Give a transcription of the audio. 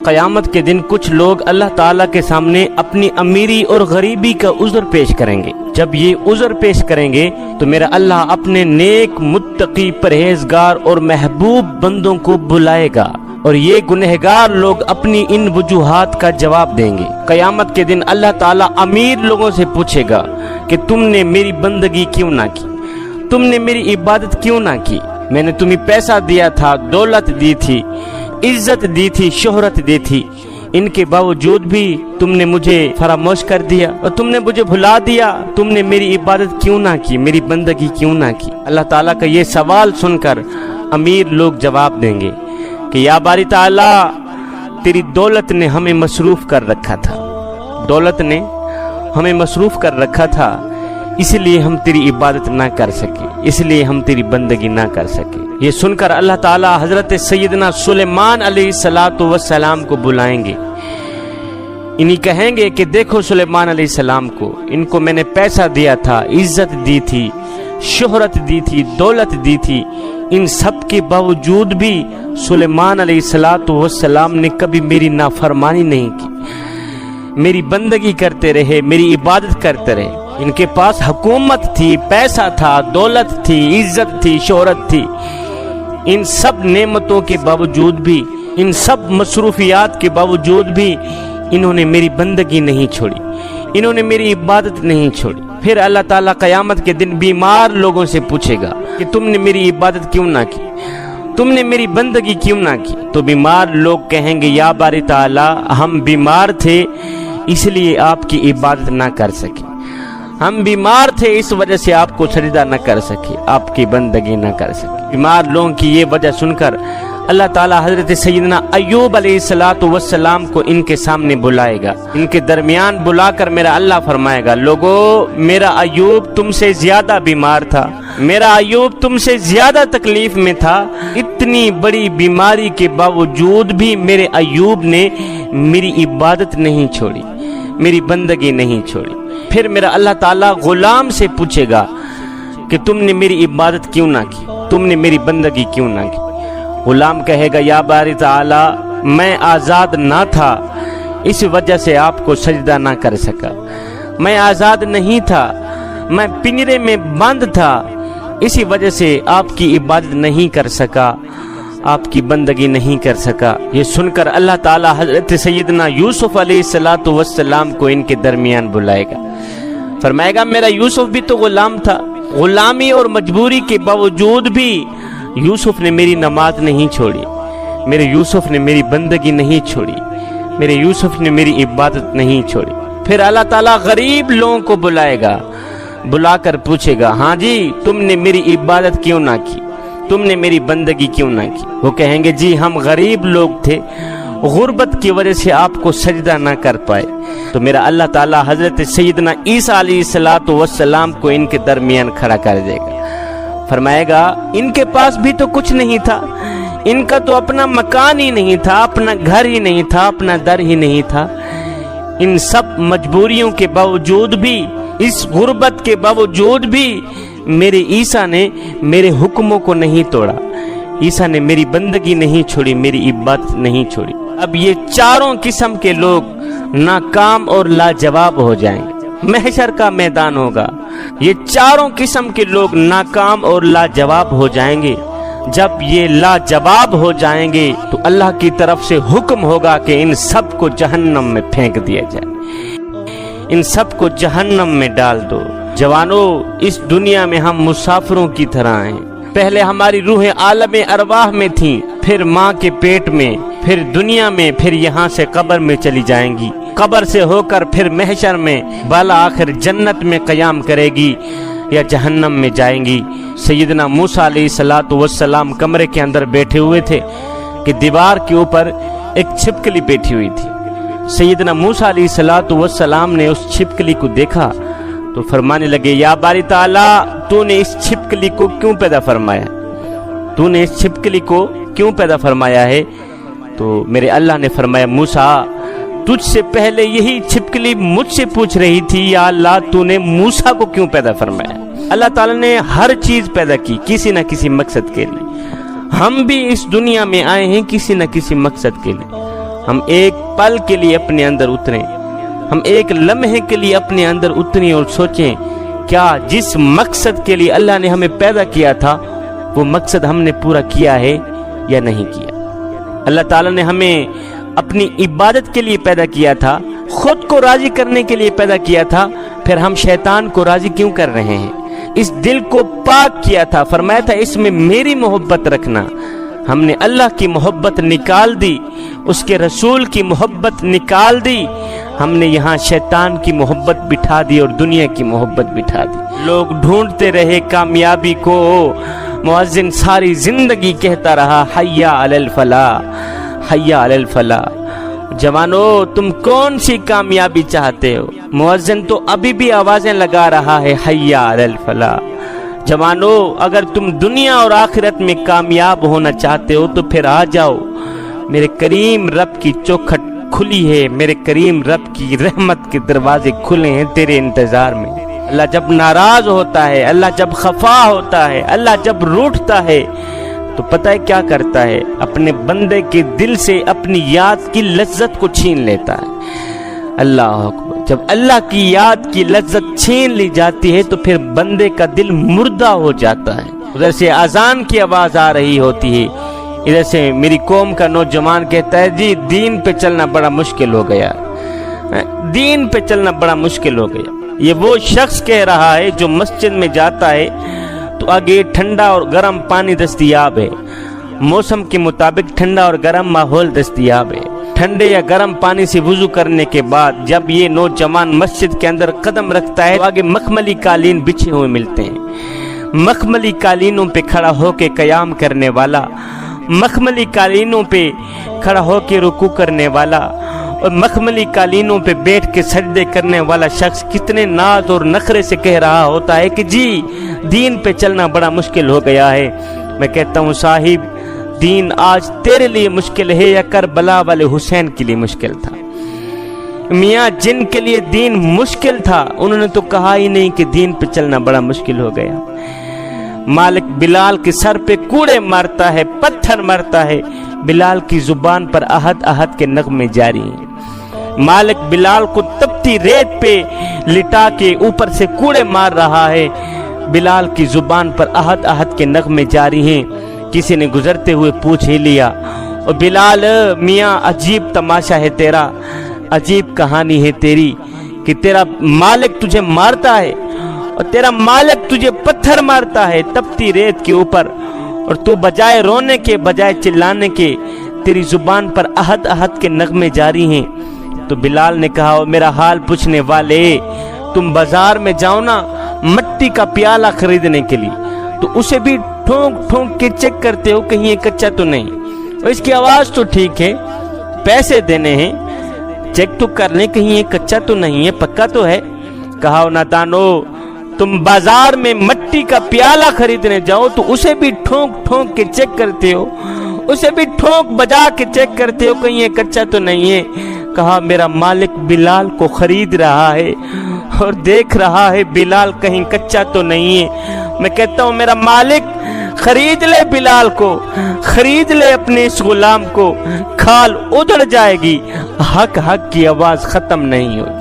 قیامت کے دن کچھ لوگ اللہ تعالیٰ کے سامنے اپنی امیری اور غریبی کا عذر پیش کریں گے۔ جب یہ عذر پیش کریں گے تو میرا اللہ اپنے نیک متقی پرہیزگار اور محبوب بندوں کو بلائے گا اور یہ گنہگار لوگ اپنی ان وجوہات کا جواب دیں گے۔ قیامت کے دن اللہ تعالیٰ امیر لوگوں سے پوچھے گا کہ تم نے میری بندگی کیوں نہ کی، تم نے میری عبادت کیوں نہ کی؟ میں نے تمہیں پیسہ دیا تھا، دولت دی تھی، عزت دی تھی، شہرت دی تھی، ان کے باوجود بھی تم نے مجھے فراموش کر دیا اور تم نے مجھے بھلا دیا۔ تم نے میری عبادت کیوں نہ کی، میری بندگی کیوں نہ کی؟ اللہ تعالیٰ کا یہ سوال سن کر امیر لوگ جواب دیں گے کہ یا باری تعالیٰ، تیری دولت نے ہمیں مصروف کر رکھا تھا، دولت نے ہمیں مصروف کر رکھا تھا، اس لیے ہم تیری عبادت نہ کر سکے، اس لیے ہم تیری بندگی نہ کر سکے۔ یہ سن کر اللہ تعالیٰ حضرت سیدنا سلیمان علیہ السلام کو بلائیں گے، انہی کہیں گے کہ دیکھو سلیمان علیہ السلام کو، ان کو میں نے پیسہ دیا تھا، عزت دی تھی، شہرت دی تھی، دولت دی تھی، ان سب کے باوجود بھی سلیمان علیہ السلام نے کبھی میری نافرمانی نہیں کی، میری بندگی کرتے رہے، میری عبادت کرتے رہے۔ ان کے پاس حکومت تھی، پیسہ تھا، دولت تھی، عزت تھی، شہرت تھی، ان سب نعمتوں کے باوجود بھی، ان سب مصروفیات کے باوجود بھی انہوں نے میری بندگی نہیں چھوڑی، انہوں نے میری عبادت نہیں چھوڑی۔ پھر اللہ تعالیٰ قیامت کے دن بیمار لوگوں سے پوچھے گا کہ تم نے میری عبادت کیوں نہ کی، تم نے میری بندگی کیوں نہ کی؟ تو بیمار لوگ کہیں گے یا باری تعالیٰ، ہم بیمار تھے اس لیے آپ کی عبادت نہ کر سکے، ہم بیمار تھے اس وجہ سے آپ کو سجدہ نہ کر سکے، آپ کی بندگی نہ کر سکے۔ بیمار لوگوں کی یہ وجہ سن کر اللہ تعالیٰ حضرت سیدنا ایوب علیہ السلام کو ان کے سامنے بلائے گا، ان کے درمیان بلا کر میرا اللہ فرمائے گا، لوگو میرا ایوب تم سے زیادہ بیمار تھا، میرا ایوب تم سے زیادہ تکلیف میں تھا، اتنی بڑی بیماری کے باوجود بھی میرے ایوب نے میری عبادت نہیں چھوڑی، میری بندگی نہیں چھوڑی۔ پھر میرا اللہ تعالیٰ غلام سے پوچھے گا کہ تم نے میری عبادت کیوں نہ کی، تم نے میری بندگی کیوں نہ کی؟ غلام کہے گا یا باری تعالیٰ، میں آزاد نہ تھا اس وجہ سے آپ کو سجدہ نہ کر سکا، میں آزاد نہیں تھا، میں پنجرے میں بند تھا، اسی وجہ سے آپ کی عبادت نہیں کر سکا، آپ کی بندگی نہیں کر سکا۔ یہ سن کر اللہ تعالیٰ حضرت سیدنا یوسف علیہ السلام کو ان کے درمیان بلائے گا، فرمائے گا میرا یوسف بھی تو غلام تھا، غلامی اور مجبوری کے باوجود بھی یوسف نے میری نماز نہیں چھوڑی، میرے یوسف نے میری بندگی نہیں چھوڑی، میرے یوسف نے میری عبادت نہیں چھوڑی۔ پھر اللہ تعالیٰ غریب لوگوں کو بلائے گا، بلا کر پوچھے گا ہاں جی تم نے میری عبادت کیوں نہ کی، تم نے میری بندگی کیوں نہ کی؟ وہ کہیں گے جی ہم غریب لوگ تھے، غربت کی وجہ سے آپ کو سجدہ نہ کر پائے۔ تو میرا اللہ تعالیٰ حضرت سیدنا عیسیٰ علیہ السلام کو ان کے درمیان کھڑا کر دے گا، فرمائے گا ان کے پاس بھی تو کچھ نہیں تھا، ان کا تو اپنا مکان ہی نہیں تھا، اپنا گھر ہی نہیں تھا، اپنا در ہی نہیں تھا، ان سب مجبوریوں کے باوجود بھی، اس غربت کے باوجود بھی میرے عیسیٰ نے میرے حکموں کو نہیں توڑا، عیسیٰ نے میری بندگی نہیں چھوڑی، میری عبادت نہیں چھوڑی۔ اب یہ چاروں قسم کے لوگ ناکام اور لاجواب ہو جائیں گے، محشر کا میدان ہوگا، یہ چاروں قسم کے لوگ ناکام اور لاجواب ہو جائیں گے۔ جب یہ لاجواب ہو جائیں گے تو اللہ کی طرف سے حکم ہوگا کہ ان سب کو جہنم میں پھینک دیا جائے، ان سب کو جہنم میں ڈال دو۔ جوانوں، اس دنیا میں ہم مسافروں کی طرح ہیں، پہلے ہماری روح عالم ارواح میں تھیں، پھر ماں کے پیٹ میں، پھر دنیا میں، پھر یہاں سے قبر میں چلی جائیں گی، قبر سے ہو کر پھر محشر میں بالآخر جنت میں قیام کرے گی یا جہنم میں جائیں گی۔ سیدنا موسیٰ علیہ السلام کمرے کے اندر بیٹھے ہوئے تھے کہ دیوار کے اوپر ایک چھپکلی بیٹھی ہوئی تھی۔ سیدنا موسیٰ علیہ السلام نے اس چھپکلی کو دیکھا تو فرمانے لگے یا باری تعالیٰ، تو نے اس چھپکلی کو کیوں پیدا فرمایا، تو نے اس چھپکلی کو کیوں پیدا فرمایا ہے؟ تو میرے اللہ نے فرمایا موسیٰ، تجھ سے پہلے یہی چھپکلی مجھ سے پوچھ رہی تھی یا اللہ تو نے موسیٰ کو کیوں پیدا فرمایا؟ اللہ تعالیٰ نے ہر چیز پیدا کی کسی نہ کسی مقصد کے لیے، ہم بھی اس دنیا میں آئے ہیں کسی نہ کسی مقصد کے لیے، ہم ایک پل کے لیے اپنے اندر اتریں، ہم ایک لمحے کے لیے اپنے اندر اتریں اور سوچیں کیا جس مقصد کے لیے اللہ نے ہمیں پیدا کیا تھا وہ مقصد ہم نے پورا کیا ہے یا نہیں کیا۔ اللہ تعالیٰ نے ہمیں اپنی عبادت کے لیے پیدا کیا تھا، خود کو راضی کرنے کے لیے پیدا کیا تھا، پھر ہم شیطان کو راضی کیوں کر رہے ہیں؟ اس دل کو پاک کیا تھا، فرمایا تھا اس میں میری محبت رکھنا۔ ہم نے اللہ کی محبت نکال دی، اس کے رسول کی محبت نکال دی، ہم نے یہاں شیطان کی محبت بٹھا دی اور دنیا کی محبت بٹھا دی۔ لوگ ڈھونڈتے رہے کامیابی کو، مؤذن ساری زندگی کہتا رہا حیا علی الفلاح، حیا علی الفلاح۔ جوانو تم کون سی کامیابی چاہتے ہو؟ مؤذن تو ابھی بھی آوازیں لگا رہا ہے حیا علی الفلاح۔ جوانو اگر تم دنیا اور آخرت میں کامیاب ہونا چاہتے ہو تو پھر آ جاؤ، میرے کریم رب کی چوکھٹ کھلی ہے، میرے کریم رب کی رحمت کے دروازے کھلے ہیں تیرے انتظار میں۔ اللہ جب ناراض ہوتا ہے، اللہ جب خفا ہوتا ہے، اللہ جب روٹھتا ہے تو پتہ ہے کیا کرتا ہے؟ اپنے بندے کے دل سے اپنی یاد کی لذت کو چھین لیتا ہے۔ اللہ اکبر۔ جب اللہ کی یاد کی لذت چھین لی جاتی ہے تو پھر بندے کا دل مردہ ہو جاتا ہے۔ ادھر سے اذان کی آواز آ رہی ہوتی ہے، ادھر سے میری قوم کا نوجوان کہتا ہے جی دین پہ چلنا بڑا مشکل ہو گیا، دین پہ چلنا بڑا مشکل ہو گیا۔ یہ وہ شخص کہہ رہا ہے جو مسجد میں جاتا ہے تو آگے ٹھنڈا اور گرم پانی دستیاب ہے، موسم کے مطابق ٹھنڈا اور گرم ماحول دستیاب ہے۔ ٹھنڈے یا گرم پانی سے وضو کرنے کے بعد جب یہ نوجوان مسجد کے اندر قدم رکھتا ہے تو آگے مخملی قالین بچھے ہوئے ملتے ہیں۔ مخملی قالینوں پہ کھڑا ہو کے قیام کرنے والا، مخملی قالینوں پہ کھڑا ہو کے رکوع کرنے والا اور مخملی قالینوں پہ بیٹھ کے سجدے کرنے والا شخص کتنے ناز اور نخرے سے کہہ رہا ہوتا ہے کہ جی دین پہ چلنا بڑا مشکل ہو گیا ہے۔ میں کہتا ہوں صاحب دین آج تیرے لیے مشکل ہے یا کربلا والے حسین کے لیے مشکل تھا؟ میاں جن کے لیے دین مشکل تھا انہوں نے تو کہا ہی نہیں کہ دین پہ چلنا بڑا مشکل ہو گیا۔ مالک بلال کے سر پہ کوڑے مارتا ہے، پتھر مارتا ہے، بلال کی زبان پر احد احد کے نغمے جاری ہیں۔ مالک بلال کو تپتی ریت پہ لٹا کے اوپر سے کوڑے مار رہا ہے، بلال کی زبان پر احد احد کے نغمے جاری ہیں۔ کسی نے گزرتے ہوئے پوچھ ہی لیا اور بلال میاں عجیب تماشا ہے تیرا، عجیب کہانی ہے تیری کہ تیرا مالک تجھے مارتا ہے اور تیرا مالک تجھے پتھر مارتا ہے تپتی ریت کے اوپر، اور تو بجائے رونے کے بجائے چلانے کے تیری زبان پر احد احد کے نغمے جاری ہیں۔ تو بلال نے کہا میرا حال پوچھنے والے، تم بازار میں جاؤ نا مٹی کا پیالہ خریدنے کے لیے تو اسے بھی ٹھونک ٹھونک کے چیک کرتے ہو کہیں یہ کچا تو نہیں، اور اس کی آواز تو ٹھیک ہے، پیسے دینے ہیں، چیک تو کر لیں کہیں یہ کچا تو نہیں ہے، پکا تو ہے۔ کہا نادانو تم بازار میں مٹی کا پیالہ خریدنے جاؤ تو اسے بھی ٹھونک ٹھونک کے چیک کرتے ہو، اسے بھی ٹھونک بجا کے چیک کرتے ہو کہیں یہ کچا تو نہیں ہے۔ کہا میرا مالک بلال کو خرید رہا ہے اور دیکھ رہا ہے بلال کہیں کچا تو نہیں ہے۔ میں کہتا ہوں میرا مالک خرید لے بلال کو، خرید لے اپنے اس غلام کو، کھال ادھڑ جائے گی، حق حق کی آواز ختم نہیں ہوگی۔